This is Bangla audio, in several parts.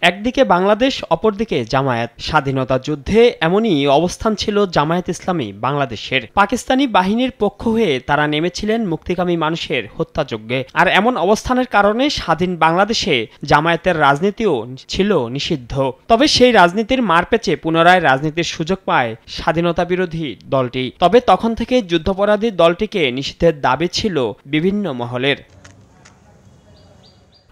একদিকে বাংলাদেশ, অপরদিকে জামায়াত। স্বাধীনতা যুদ্ধে এমনই অবস্থান ছিল জামায়াত ইসলামী বাংলাদেশের। পাকিস্তানি বাহিনীর পক্ষ হয়ে তারা নেমেছিলেন মুক্তিকামী মানুষের হত্যাযজ্ঞে। আর এমন অবস্থানের কারণে স্বাধীন বাংলাদেশে জামায়াতের রাজনীতিও ছিল নিষিদ্ধ। তবে সেই রাজনীতির মারপ্যাচে পুনরায় রাজনীতির সুযোগ পায় স্বাধীনতা বিরোধী দলটি। তবে তখন থেকে যুদ্ধাপরাধী দলটিকে নিষিদ্ধের দাবি ছিল বিভিন্ন মহলের।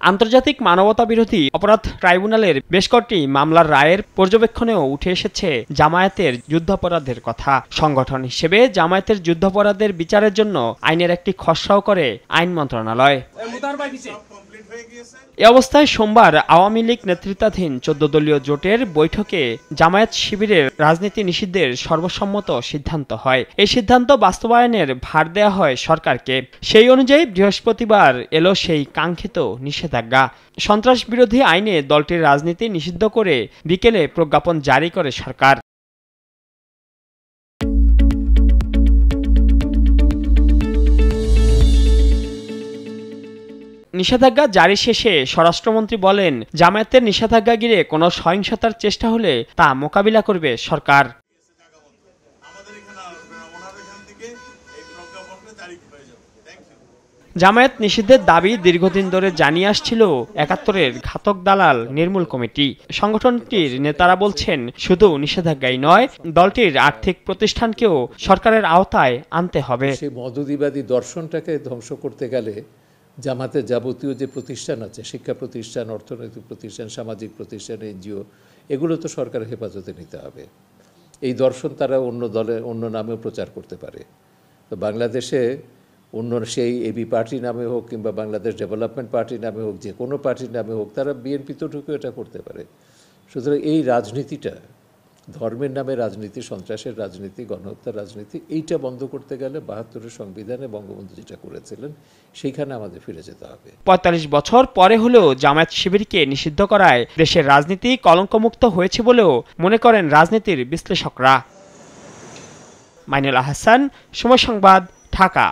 আন্তর্জাতিক মানবতা বিরোধী অপরাধ ট্রাইব্যুনালের বেশ কয়েকটি মামলার রায়ের পর্যবেক্ষণেও উঠে এসেছে জামায়াতের যুদ্ধাপরাধের কথা। সংগঠন হিসেবে জামায়াতের যুদ্ধাপরাধের বিচারের জন্য আইনের একটি খসড়াও করে আইন মন্ত্রণালয়। এ অবস্থায় সোমবার আওয়ামী লীগ নেতৃত্বাধীন 14 দলীয় জোটের বৈঠকে জামায়াত শিবিরের রাজনীতি নিষিদ্ধের সর্বসম্মত সিদ্ধান্ত হয়। এই সিদ্ধান্ত বাস্তবায়নের ভার দেয়া হয় সরকারকে। সেই অনুযায়ী বৃহস্পতিবার এলো সেই কাঙ্ক্ষিত নিষেধাজ্ঞা। সন্ত্রাস বিরোধী আইনে দলটির রাজনীতি নিষিদ্ধ করে বিকেলে প্রজ্ঞাপন জারি করে সরকার। নিষেধাজ্ঞা জারি শেষে স্বরাষ্ট্রমন্ত্রী বলেন, জামায়াতের নিষেধাজ্ঞা ঘিরে কোনো সহিংসতার চেষ্টা হলে তা মোকাবিলা করবে সরকার। জামায়াত নিষিদ্ধের দাবি দীর্ঘদিন ধরে জানিয়ে আসছিল ৭১-এর ঘাতক দালাল নির্মূল কমিটি। সংগঠনটির নেতারা বলছেন, শুধু নিষেধাজ্ঞাই নয়, দলটির আর্থিক প্রতিষ্ঠানকেও সরকারের আওতায় আনতে হবে। সেই মদদিবাদী দর্শনটাকে ধ্বংস করতে গেলে জামাতের যাবতীয় যে প্রতিষ্ঠান আছে, শিক্ষা প্রতিষ্ঠান, অর্থনৈতিক প্রতিষ্ঠান, সামাজিক প্রতিষ্ঠান, এনজিও, এগুলো তো সরকারের হেফাজতে নিতে হবে। এই দর্শন তারা অন্য দলে অন্য নামেও প্রচার করতে পারে। তো বাংলাদেশে অন্য সেই এবি পার্টি নামে হোক কিংবা বাংলাদেশ ডেভেলপমেন্ট পার্টি নামে হোক, যে কোনো পার্টির নামে হোক, তারা বিএনপিতে ঢুকে এটা করতে পারে। সুতরাং এই রাজনীতিটা, ধর্মের নামে রাজনীতি, সন্ত্রাসের রাজনীতি, গণহত্যার রাজনীতি, এইটা বন্ধ করতে গেলে ৭২-এর সংবিধানে বঙ্গবন্ধু যেটা করেছিলেন সেইখানে আমাদের ফিরে যেতে হবে। ৪৫ বছর পরে হলেও জামায়াত শিবিরকে নিষিদ্ধ করায় দেশের রাজনীতি কলঙ্কমুক্ত হয়েছে বলেও মনে করেন রাজনীতির বিশ্লেষকরা। মাইনুল আহসান, সময় সংবাদ, ঢাকা।